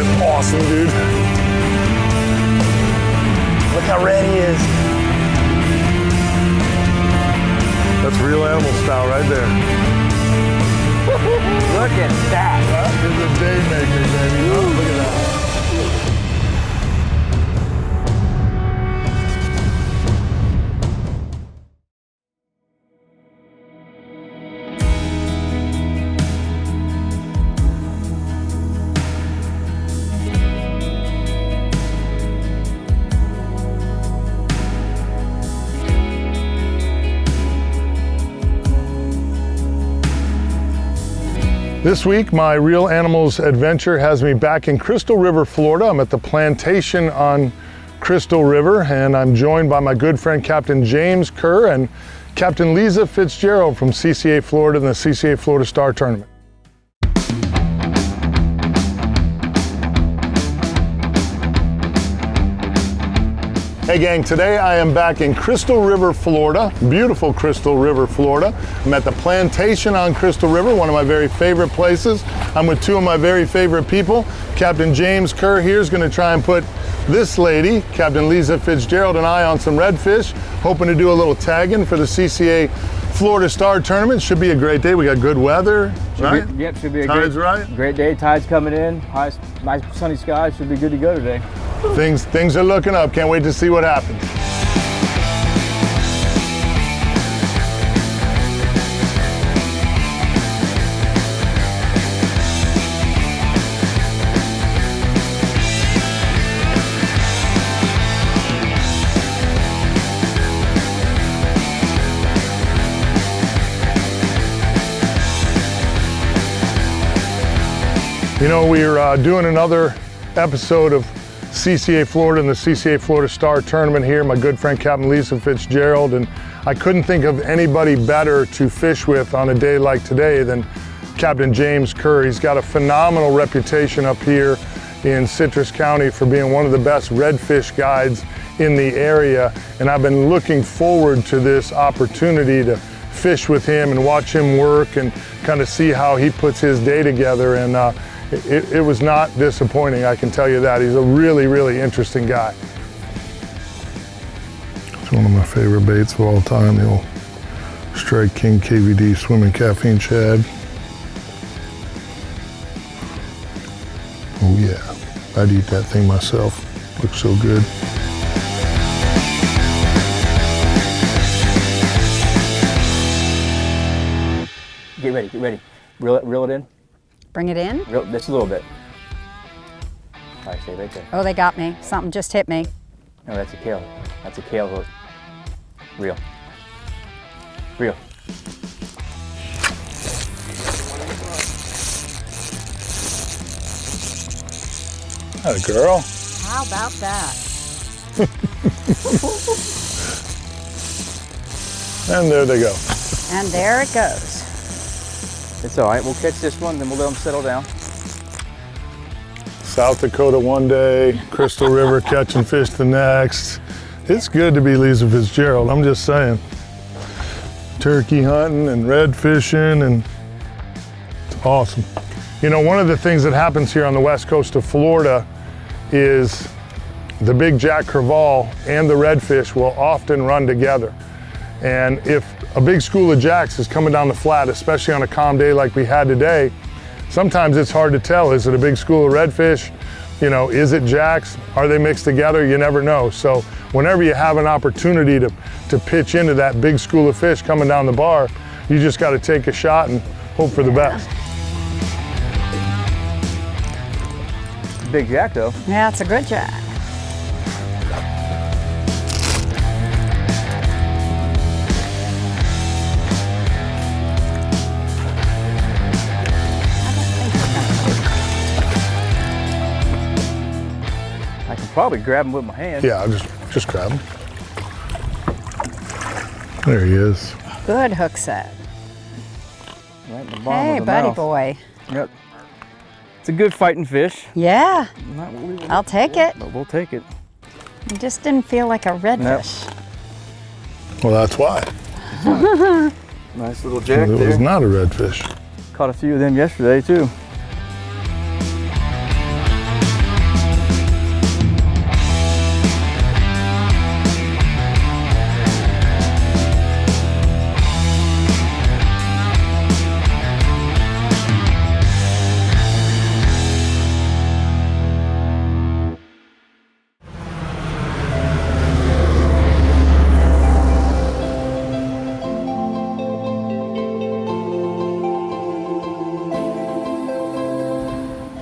is awesome, dude. Look how red he is. That's real animal style right there. Look at that. That is a day maker, baby. Oh, look at that. This week, my Real Animals adventure has me back in Crystal River, Florida. I'm at the plantation on Crystal River, and I'm joined by my good friend, Captain James Kerr and Captain Leiza Fitzgerald from CCA Florida and the CCA Florida Star Tournament. Hey gang, today I am back in Crystal River, Florida, beautiful Crystal River, Florida. I'm at the plantation on Crystal River, one of my very favorite places. I'm with two of my very favorite people. Captain James Kerr here is going to try and put this lady, Captain Leiza Fitzgerald, and I on some redfish, hoping to do a little tagging for the CCA Florida Star Tournament. Should be a great day. We got good weather, right? Yep, should be a Tide's right. Great day. Tide's coming in. Nice sunny skies. Should be good to go today. Things are looking up. Can't wait to see what happens. You know, we're doing another episode of CCA Florida and the CCA Florida Star Tournament here. My good friend Captain Leiza Fitzgerald, and I couldn't think of anybody better to fish with on a day like today than Captain James Kerr. He's got a phenomenal reputation up here in Citrus County for being one of the best redfish guides in the area, and I've been looking forward to this opportunity to fish with him and watch him work and kind of see how he puts his day together. And it was not disappointing, I can tell you that. He's a really, really interesting guy. It's one of my favorite baits of all time, the old Strike King KVD Swimming Caffeine Shad. Oh yeah, I'd eat that thing myself. Looks so good. Get ready, get ready. Reel it in. Bring it in? Just a little bit. All right, stay right there. Oh, they got me. Something just hit me. No, that's a kale. That's a kale hook. Reel. Reel. That a girl. How about that? And there they go. And there it goes. It's all right. We'll catch this one, then we'll let them settle down. South Dakota one day, Crystal River catching fish the next. It's good to be Leiza Fitzgerald, I'm just saying. Turkey hunting and red fishing, and it's awesome. You know, one of the things that happens here on the west coast of Florida is the big jack crevalle and the redfish will often run together. And if a big school of jacks is coming down the flat, especially on a calm day like we had today, sometimes it's hard to tell. Is it a big school of redfish? You know, is it jacks? Are they mixed together? You never know. So whenever you have an opportunity to pitch into that big school of fish coming down the bar, you just got to take a shot and hope for the best. Big jack though. Yeah, it's a good jack. I can probably grab him with my hand. Yeah, I'll just grab him. There he is. Good hook set. Right in the bottom Hey, of the buddy mouth. boy. Yep. It's a good fighting fish. Yeah, Not what we want, I'll take it. but we'll take it. It just didn't feel like a redfish. Well, that's why. Nice little jack It there. was not a redfish. Caught a few of them yesterday too.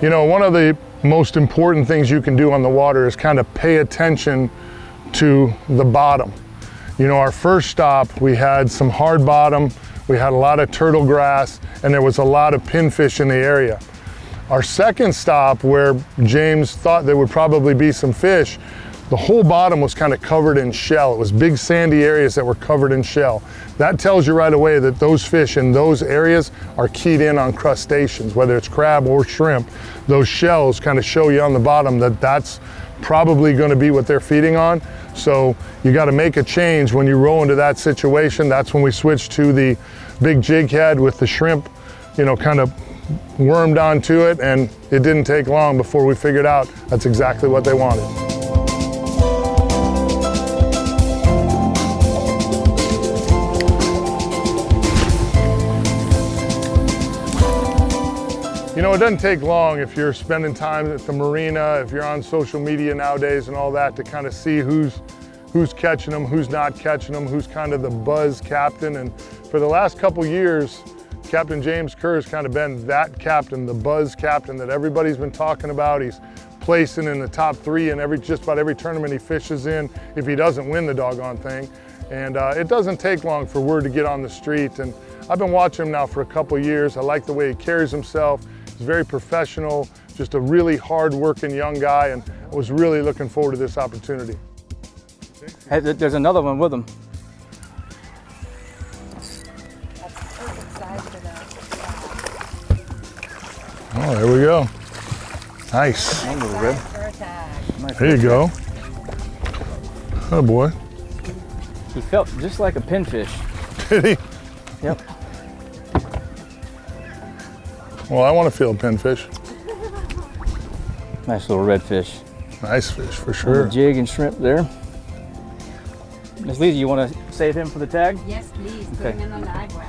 You know, one of the most important things you can do on the water is kind of pay attention to the bottom. You know, our first stop, we had some hard bottom, we had a lot of turtle grass, and there was a lot of pinfish in the area. Our second stop, where James thought there would probably be some fish, the whole bottom was kind of covered in shell. It was big sandy areas that were covered in shell. That tells you right away that those fish in those areas are keyed in on crustaceans, whether it's crab or shrimp. Those shells kind of show you on the bottom that that's probably going to be what they're feeding on. So you got to make a change when you roll into that situation. That's when we switched to the big jig head with the shrimp, you know, kind of wormed onto it, and it didn't take long before we figured out that's exactly what they wanted. You know, it doesn't take long if you're spending time at the marina, if you're on social media nowadays and all that, to kind of see who's catching them, who's not catching them, who's kind of the buzz captain. And for the last couple years, Captain James Kerr has kind of been that captain, the buzz captain that everybody's been talking about. He's placing in the top 3 in just about every tournament he fishes in, if he doesn't win the doggone thing. And it doesn't take long for word to get on the street. And I've been watching him now for a couple years. I like the way he carries himself. He's very professional, just a really hard-working young guy, and I was really looking forward to this opportunity. Hey, there's another one with him. Oh, there we go. Nice. Angle rib. Nice. There you go. Oh boy. He felt just like a pinfish. Did he? Yep. Well, I want to feel a pinfish. Nice little redfish. Nice fish for sure. Jig and shrimp there. Miss Leiza, you want to save him for the tag? Yes, please. Okay. Put him in the live well.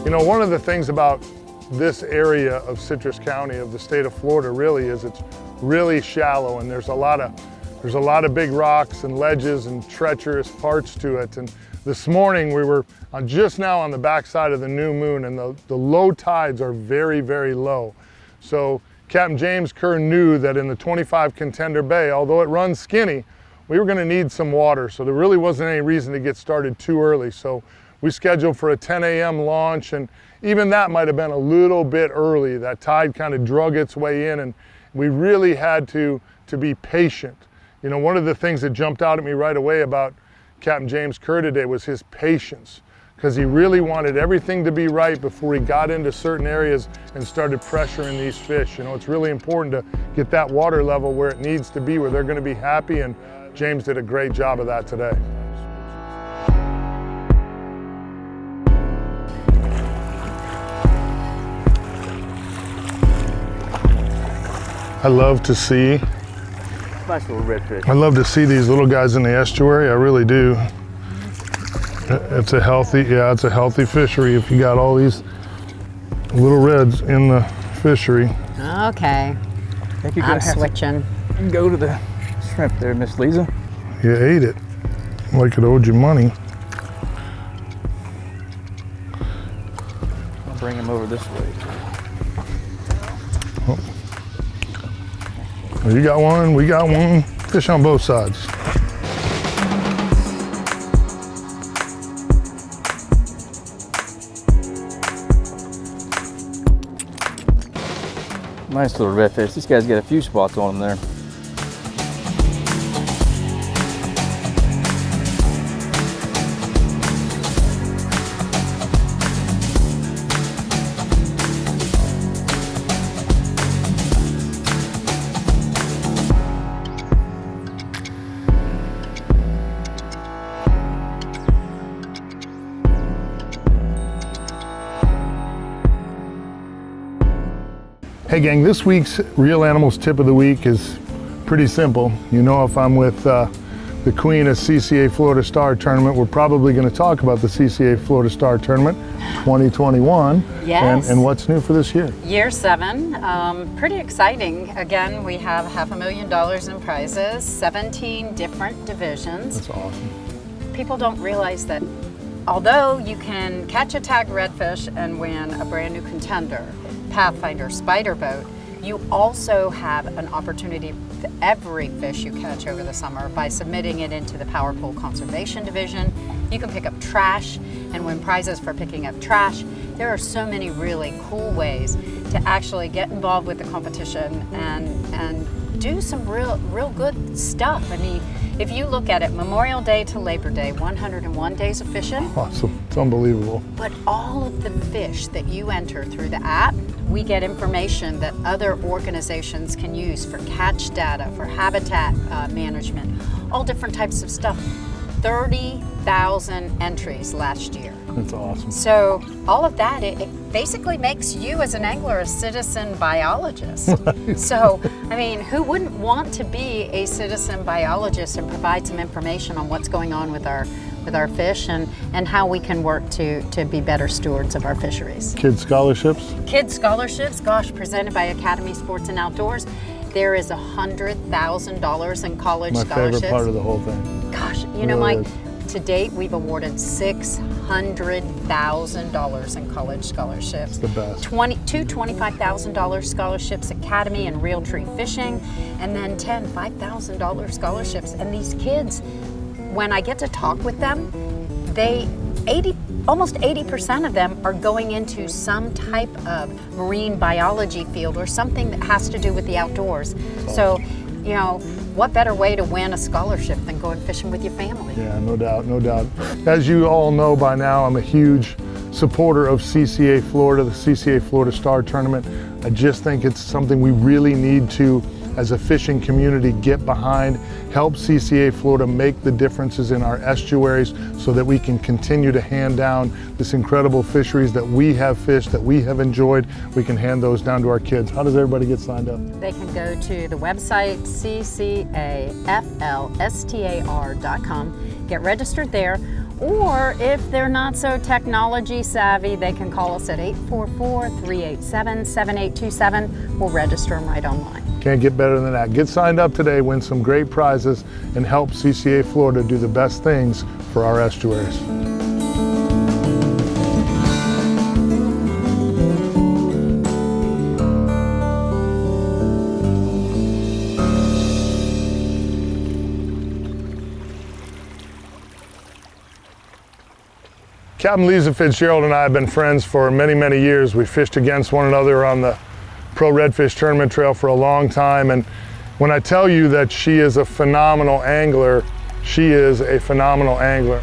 You know, one of the things about this area of Citrus County of the state of Florida really is it's really shallow, and there's a lot of big rocks and ledges and treacherous parts to it. And this morning we were just now on the backside of the new moon, and the low tides are very, very low. So Captain James Kerr knew that in the 25 Contender Bay, although it runs skinny, we were going to need some water. So there really wasn't any reason to get started too early. So we scheduled for a 10 a.m. launch, and even that might have been a little bit early. That tide kind of drug its way in, and we really had to be patient. You know, one of the things that jumped out at me right away about Captain James Kerr today was his patience, because he really wanted everything to be right before he got into certain areas and started pressuring these fish. You know, it's really important to get that water level where it needs to be, where they're going to be happy, and James did a great job of that today. I love to see Nice little redfish. I love to see these little guys in the estuary. I really do. It's a healthy fishery if you got all these little reds in the fishery. Okay. I'm switching. Go to the shrimp there, Miss Leiza. You ate it like it owed you money. I'll bring him over this way. Well, you got one, we got one. Fish on both sides. Nice little redfish. This guy's got a few spots on him there. Hey gang, this week's Real Animals tip of the week is pretty simple. You know, if I'm with the the queen of CCA Florida Star Tournament. We're probably going to talk about the CCA Florida Star Tournament 2021. Yes. And what's new for this year? Year 7, pretty exciting. Again, we have $500,000 in prizes, 17 different divisions. That's awesome. People don't realize that although you can catch a tagged redfish and win a brand new contender, Pathfinder spider boat, you also have an opportunity for every fish you catch over the summer by submitting it into the Power Pool Conservation Division. You can pick up trash and win prizes for picking up trash. There are so many really cool ways to actually get involved with the competition and do some real good stuff. I mean, if you look at it, Memorial Day to Labor Day, 101 days of fishing. Awesome. It's unbelievable. But all of the fish that you enter through the app, we get information that other organizations can use for catch data, for habitat management, all different types of stuff. 30,000 entries last year. That's awesome. So all of that, it basically makes you as an angler a citizen biologist. So, I mean, who wouldn't want to be a citizen biologist and provide some information on what's going on with our fish and how we can work to be better stewards of our fisheries. Kids scholarships? Kids scholarships, gosh, presented by Academy Sports and Outdoors. There is $100,000 in college My scholarships. favorite part of the whole thing. Gosh, you It know, really Mike, is. to date we've awarded $600,000 in college scholarships. It's the best. Two $25,000 scholarships, Academy and Realtree Fishing, and then 10 $5,000 scholarships. And these kids, when I get to talk with them, almost 80% of them are going into some type of marine biology field or something that has to do with the outdoors. So, you know, what better way to win a scholarship than going fishing with your family? Yeah, no doubt, no doubt. As you all know by now, I'm a huge supporter of CCA Florida, the CCA Florida Star Tournament. I just think it's something we really need to, as a fishing community, get behind, help CCA Florida make the differences in our estuaries so that we can continue to hand down this incredible fisheries that we have fished, that we have enjoyed. We can hand those down to our kids. How does everybody get signed up? They can go to the website ccaflstar.com, get registered there, or if they're not so technology savvy, they can call us at 844-387-7827. We'll register them right online. Can't get better than that. Get signed up today, win some great prizes, and help CCA Florida do the best things for our estuaries. Captain Leiza Fitzgerald and I have been friends for many, many years. We fished against one another on the Pro Redfish Tournament Trail for a long time, and when I tell you that she is a phenomenal angler, she is a phenomenal angler.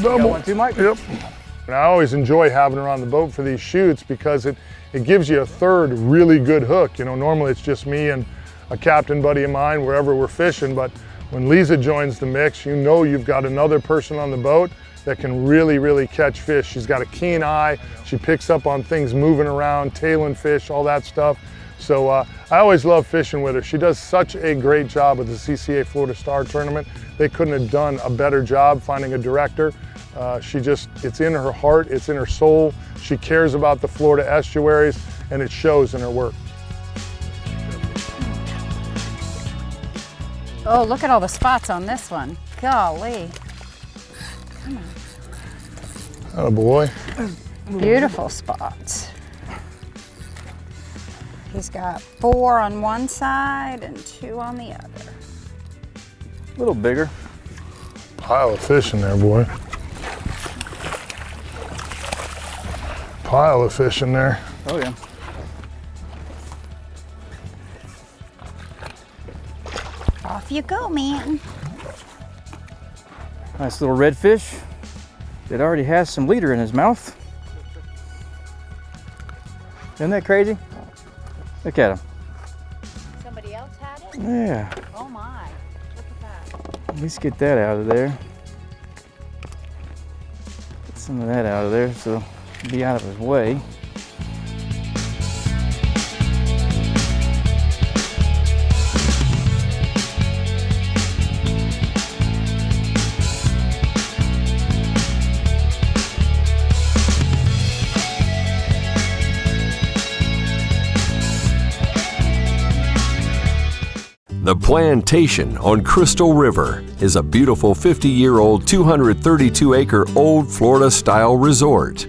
Double. Got one too, Mike? Yep. And I always enjoy having her on the boat for these shoots because it gives you a third really good hook. You know, normally it's just me and a captain buddy of mine wherever we're fishing, but when Leiza joins the mix, you know you've got another person on the boat that can really, really catch fish. She's got a keen eye. She picks up on things moving around, tailing fish, all that stuff. So I always love fishing with her. She does such a great job with the CCA Florida Star Tournament. They couldn't have done a better job finding a director. It's in her heart, it's in her soul. She cares about the Florida estuaries, and it shows in her work. Oh, look at all the spots on this one. Golly. Come on. Oh boy. Beautiful spots. He's got 4 on one side and 2 on the other. A little bigger. Pile of fish in there, boy. Pile of fish in there. Oh yeah. Off you go, man. Nice little redfish that already has some leader in his mouth. Isn't that crazy? Look at him. Somebody else had it? Yeah. Oh my. Look at that. At least get that out of there. Get some of that out of there so it'll be out of his way. The Plantation on Crystal River is a beautiful 50-year-old 232-acre old Florida-style resort,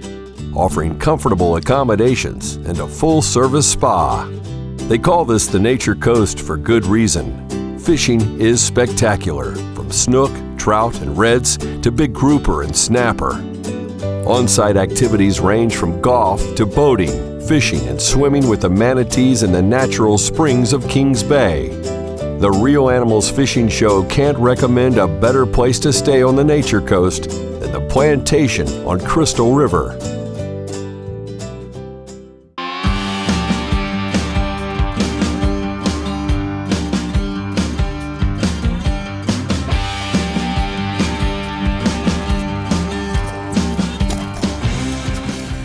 offering comfortable accommodations and a full-service spa. They call this the Nature Coast for good reason. Fishing is spectacular, from snook, trout, and reds to big grouper and snapper. On-site activities range from golf to boating, fishing, and swimming with the manatees in the natural springs of Kings Bay. The Real Animals Fishing Show can't recommend a better place to stay on the Nature Coast than the Plantation on Crystal River.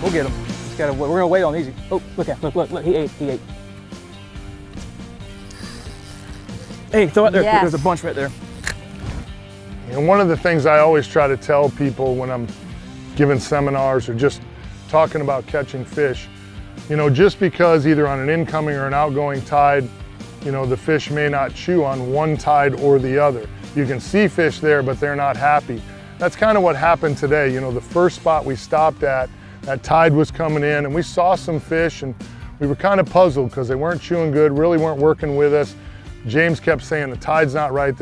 We'll get him. Just gotta, we're gonna wait on these. Oh, look, he ate. Hey, throw it there. Yes. There's a bunch right there. And one of the things I always try to tell people when I'm giving seminars or just talking about catching fish, you know, just because either on an incoming or an outgoing tide, you know, the fish may not chew on one tide or the other. You can see fish there, but they're not happy. That's kind of what happened today. You know, the first spot we stopped at, that tide was coming in and we saw some fish and we were kind of puzzled because they weren't chewing good, really weren't working with us. James kept saying the tide's not right,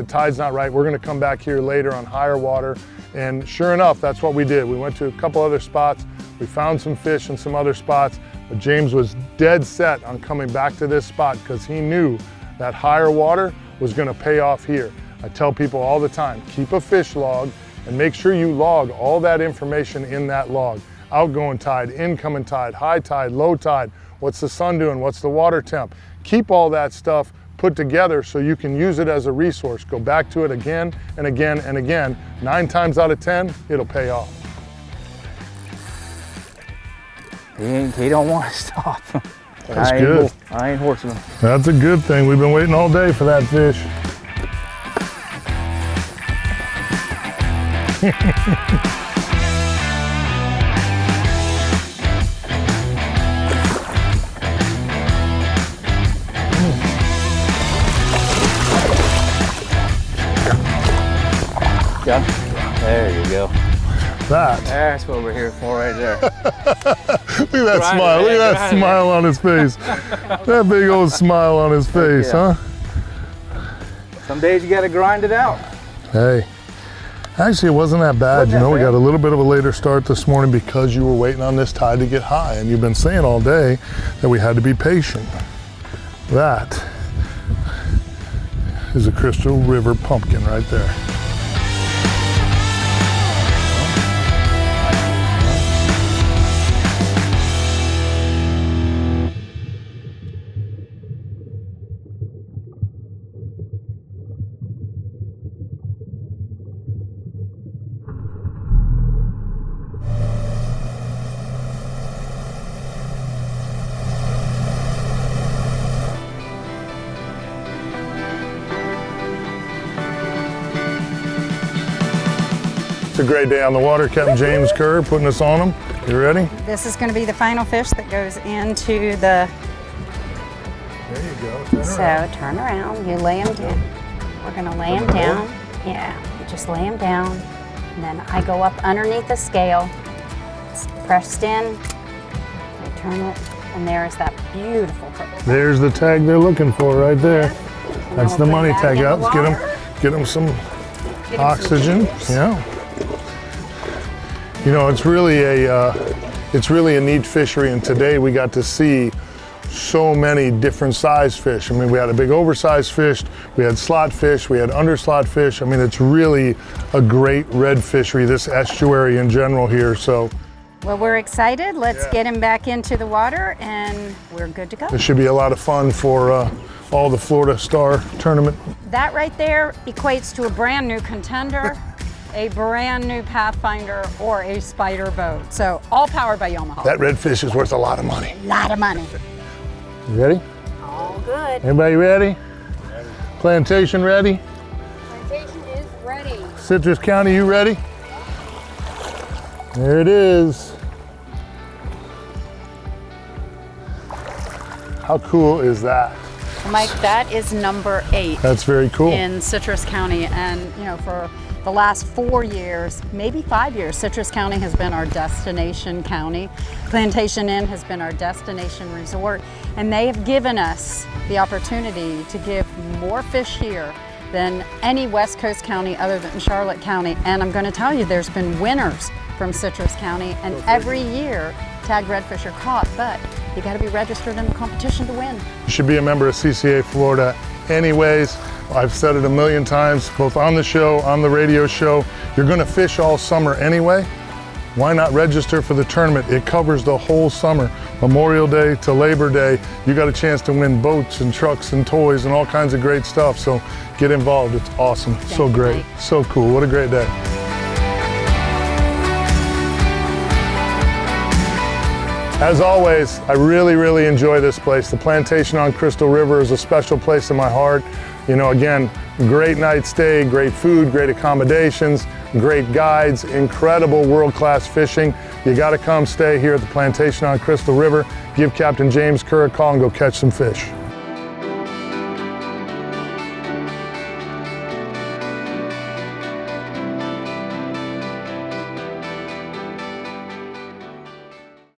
we're gonna come back here later on higher water. And sure enough, that's what we did. We went to a couple other spots, we found some fish in some other spots, but James was dead set on coming back to this spot because he knew that higher water was gonna pay off here. I tell people all the time, keep a fish log and make sure you log all that information in that log. Outgoing tide, incoming tide, high tide, low tide, what's the sun doing, what's the water temp. Keep all that stuff put together so you can use it as a resource. Go back to it again and again and again. 9 times out of 10, it'll pay off. He don't want to stop. That's good. I ain't horsing him. That's a good thing. We've been waiting all day for that fish. Yeah. There you go. That's what we're here for right there. Look at that smile. Look at that smile on his face. That big old smile on his face, huh? Some days you gotta grind it out. Hey, actually it wasn't that bad. You know, we got a little bit of a later start this morning because you were waiting on this tide to get high, and you've been saying all day that we had to be patient. That is a Crystal River pumpkin right there. It's a great day on the water. Captain James Kerr putting us on them. You ready? This is going to be the final fish that goes into the... There you go. Turn around. You lay them down. We're going to lay them down. Yeah, you just lay them down. And then I go up underneath the scale. It's pressed in. I turn it, and there's that beautiful purple. There's the tag they're looking for right there. And That's the we'll money put tag that out. in Let's the get them some Get 'em oxygen. some juice. Yeah. You know, it's really a neat fishery, and today we got to see so many different size fish. I mean, we had a big oversized fish, we had slot fish, we had underslot fish. I mean, it's really a great red fishery, this estuary in general here. So, Well, we're excited. Let's get him back into the water, and we're good to go. this should be a lot of fun for all the Florida Star Tournament. That right there equates to a brand new contender, a brand new Pathfinder, or a spider boat. So all powered by Yamaha. That redfish is worth a lot of money. A lot of money. You ready? All good. Everybody ready? Plantation ready? Plantation is ready. Citrus County, you ready? There it is. How cool is that? Mike, that is number 8. That's very cool. In Citrus County, and you know, for the last 4 years, maybe 5 years, Citrus County has been our destination county. Plantation Inn has been our destination resort, and they have given us the opportunity to give more fish here than any West Coast county other than Charlotte County. And I'm going to tell you, there's been winners from Citrus County, and every year tagged redfish are caught, but you got to be registered in the competition to win. You should be a member of CCA Florida anyways. I've said it a million times, both on the show, on the radio show. You're going to fish all summer anyway. Why not register for the tournament? It covers the whole summer. Memorial Day to Labor Day, you got a chance to win boats and trucks and toys and all kinds of great stuff. So get involved. It's awesome. So great. So cool. What a great day. As always, I really enjoy this place. The Plantation on Crystal River is a special place in my heart. You know, again, great night stay, great food, great accommodations, great guides, incredible world-class fishing. You gotta come stay here at the Plantation on Crystal River. Give Captain James Kerr a call and go catch some fish.